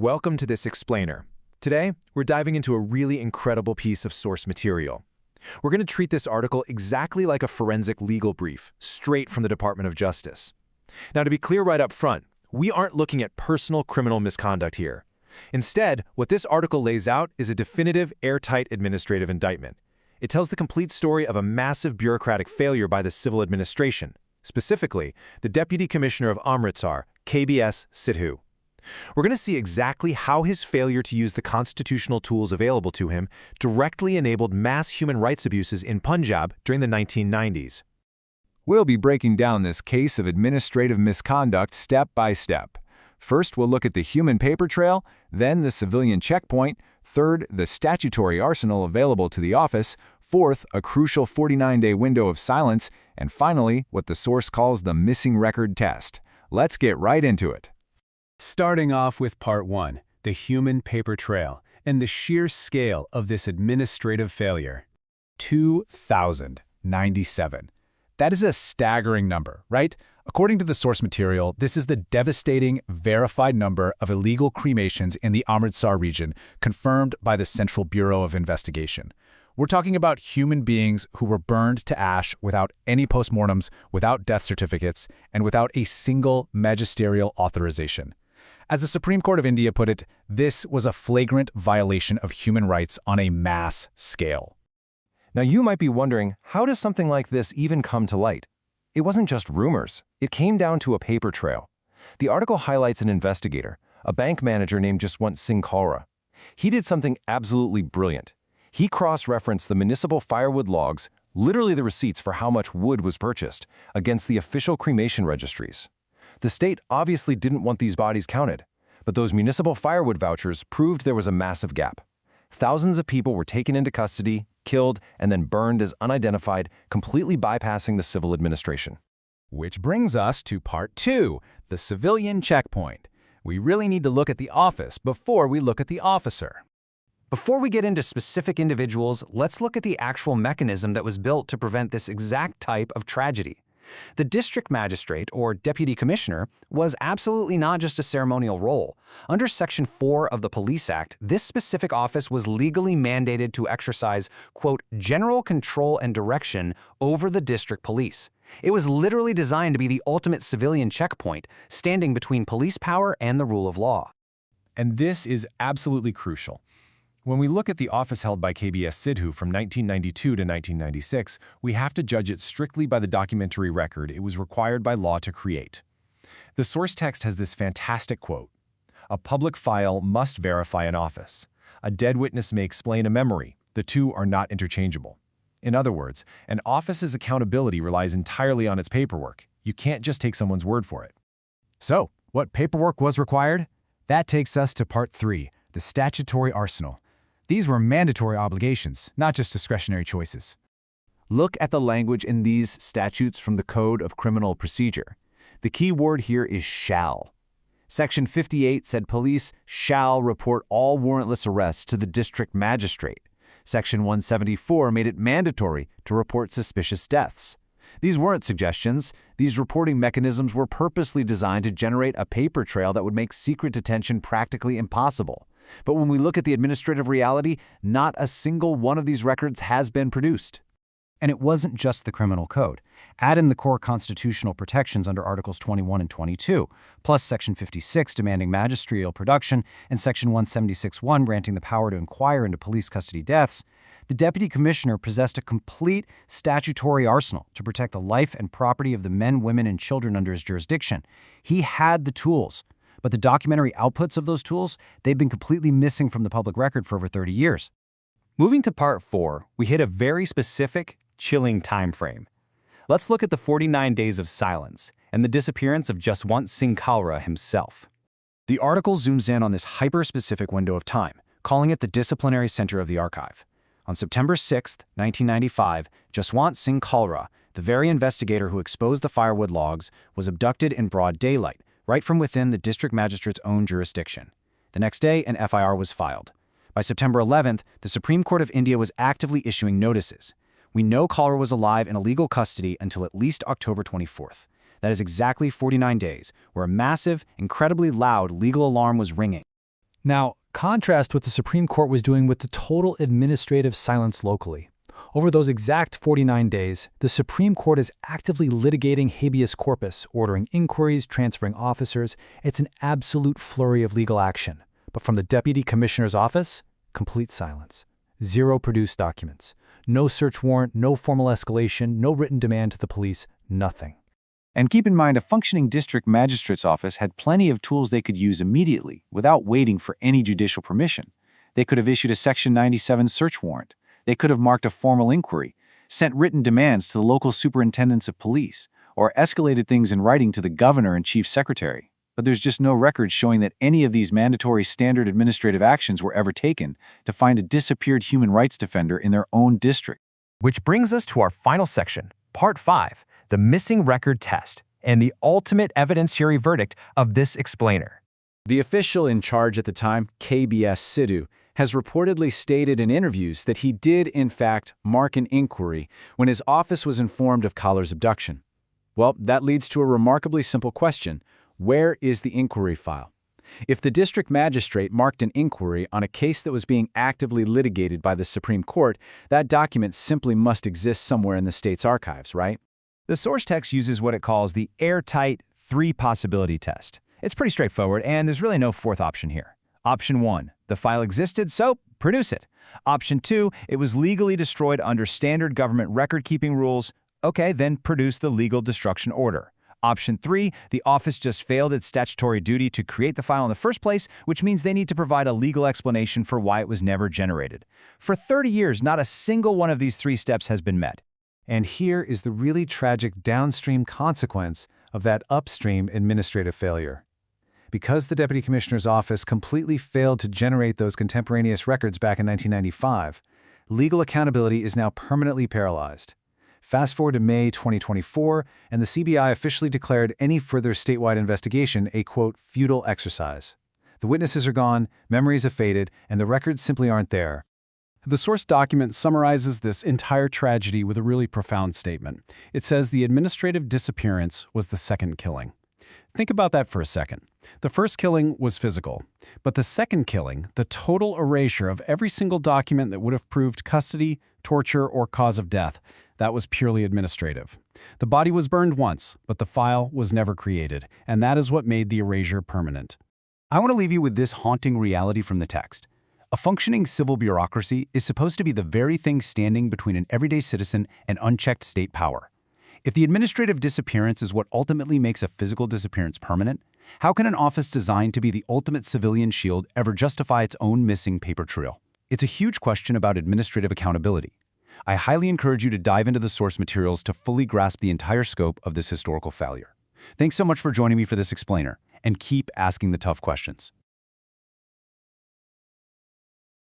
Welcome to this explainer. Today, we're diving into a really incredible piece of source material. We're going to treat this article exactly like a forensic legal brief, straight from the Department of Justice. Now, to be clear right up front, we aren't looking at personal criminal misconduct here. Instead, what this article lays out is a definitive, airtight administrative indictment. It tells the complete story of a massive bureaucratic failure by the civil administration, specifically the Deputy Commissioner of Amritsar, K.B.S. Sidhu. We're going to see exactly how his failure to use the constitutional tools available to him directly enabled mass human rights abuses in Punjab during the 1990s. We'll be breaking down this case of administrative misconduct step by step. First, we'll look at the human paper trail, then the civilian checkpoint, third, the statutory arsenal available to the office, fourth, a crucial 49-day window of silence, and finally, what the source calls the missing record test. Let's get right into it. Starting off with Part 1, the human paper trail, and the sheer scale of this administrative failure. 2,097. That is a staggering number, right? According to the source material, this is the devastating, verified number of illegal cremations in the Amritsar region, confirmed by the Central Bureau of Investigation. We're talking about human beings who were burned to ash without any postmortems, without death certificates, and without a single magisterial authorization. As the Supreme Court of India put it, this was a flagrant violation of human rights on a mass scale. Now you might be wondering, how does something like this even come to light? It wasn't just rumors. It came down to a paper trail. The article highlights an investigator, a bank manager named Jaswant Singh Khalra. He did something absolutely brilliant. He cross-referenced the municipal firewood logs, literally the receipts for how much wood was purchased, against the official cremation registries. The state obviously didn't want these bodies counted, but those municipal firewood vouchers proved there was a massive gap. Thousands of people were taken into custody, killed, and then burned as unidentified, completely bypassing the civil administration. Which brings us to Part 2, the civilian checkpoint. We really need to look at the office before we look at the officer. Before we get into specific individuals, let's look at the actual mechanism that was built to prevent this exact type of tragedy. The district magistrate, or deputy commissioner, was absolutely not just a ceremonial role. Under Section 4 of the Police Act, this specific office was legally mandated to exercise, quote, general control and direction over the district police. It was literally designed to be the ultimate civilian checkpoint, standing between police power and the rule of law. And this is absolutely crucial. When we look at the office held by K.B.S. Sidhu from 1992 to 1996, we have to judge it strictly by the documentary record it was required by law to create. The source text has this fantastic quote: "A public file must verify an office. A dead witness may explain a memory. The two are not interchangeable." In other words, an office's accountability relies entirely on its paperwork. You can't just take someone's word for it. So, what paperwork was required? That takes us to Part 3, the statutory arsenal. These were mandatory obligations, not just discretionary choices. Look at the language in these statutes from the Code of Criminal Procedure. The key word here is shall. Section 58 said police shall report all warrantless arrests to the district magistrate. Section 174 made it mandatory to report suspicious deaths. These weren't suggestions. These reporting mechanisms were purposely designed to generate a paper trail that would make secret detention practically impossible. But when we look at the administrative reality, not a single one of these records has been produced. And it wasn't just the criminal code. Add in the core constitutional protections under Articles 21 and 22, plus Section 56 demanding magisterial production and Section 176(1) granting the power to inquire into police custody deaths. The deputy commissioner possessed a complete statutory arsenal to protect the life and property of the men, women, and children under his jurisdiction. He had the tools. But the documentary outputs of those tools, they've been completely missing from the public record for over 30 years. Moving to Part 4, we hit a very specific, chilling time frame. Let's look at the 49 days of silence and the disappearance of Jaswant Singh Khalra himself. The article zooms in on this hyper-specific window of time, calling it the disciplinary center of the archive. On September 6, 1995, Jaswant Singh Khalra, the very investigator who exposed the firewood logs, was abducted in broad daylight, right from within the district magistrate's own jurisdiction. The next day, an FIR was filed. By September 11th, the Supreme Court of India was actively issuing notices. We know Khalra was alive in illegal custody until at least October 24th. That is exactly 49 days, where a massive, incredibly loud legal alarm was ringing. Now, contrast what the Supreme Court was doing with the total administrative silence locally. Over those exact 49 days, the Supreme Court is actively litigating habeas corpus, ordering inquiries, transferring officers. It's an absolute flurry of legal action. But from the Deputy Commissioner's office, complete silence. Zero produced documents. No search warrant, no formal escalation, no written demand to the police, nothing. And keep in mind, a functioning district magistrate's office had plenty of tools they could use immediately without waiting for any judicial permission. They could have issued a Section 97 search warrant. They could have marked a formal inquiry, sent written demands to the local superintendents of police, or escalated things in writing to the governor and chief secretary. But there's just no record showing that any of these mandatory standard administrative actions were ever taken to find a disappeared human rights defender in their own district. Which brings us to our final section, Part 5, the missing record test, and the ultimate evidentiary verdict of this explainer. The official in charge at the time, K.B.S. Sidhu, has reportedly stated in interviews that he did, in fact, mark an inquiry when his office was informed of Khalra's abduction. Well, that leads to a remarkably simple question. Where is the inquiry file? If the district magistrate marked an inquiry on a case that was being actively litigated by the Supreme Court, that document simply must exist somewhere in the state's archives, right? The source text uses what it calls the airtight three-possibility test. It's pretty straightforward, and there's really no fourth option here. Option 1, the file existed, so produce it. Option 2, it was legally destroyed under standard government record-keeping rules. Okay, then produce the legal destruction order. Option 3, the office just failed its statutory duty to create the file in the first place, which means they need to provide a legal explanation for why it was never generated. For 30 years, not a single one of these three steps has been met. And here is the really tragic downstream consequence of that upstream administrative failure. Because the Deputy Commissioner's office completely failed to generate those contemporaneous records back in 1995, legal accountability is now permanently paralyzed. Fast forward to May 2024, and the CBI officially declared any further statewide investigation a, quote, futile exercise. The witnesses are gone, memories have faded, and the records simply aren't there. The source document summarizes this entire tragedy with a really profound statement. It says the administrative disappearance was the second killing. Think about that for a second. The first killing was physical, but the second killing, the total erasure of every single document that would have proved custody, torture, or cause of death, that was purely administrative. The body was burned once, but the file was never created, and that is what made the erasure permanent. I want to leave you with this haunting reality from the text. A functioning civil bureaucracy is supposed to be the very thing standing between an everyday citizen and unchecked state power. If the administrative disappearance is what ultimately makes a physical disappearance permanent, how can an office designed to be the ultimate civilian shield ever justify its own missing paper trail? It's a huge question about administrative accountability. I highly encourage you to dive into the source materials to fully grasp the entire scope of this historical failure. Thanks so much for joining me for this explainer, and keep asking the tough questions.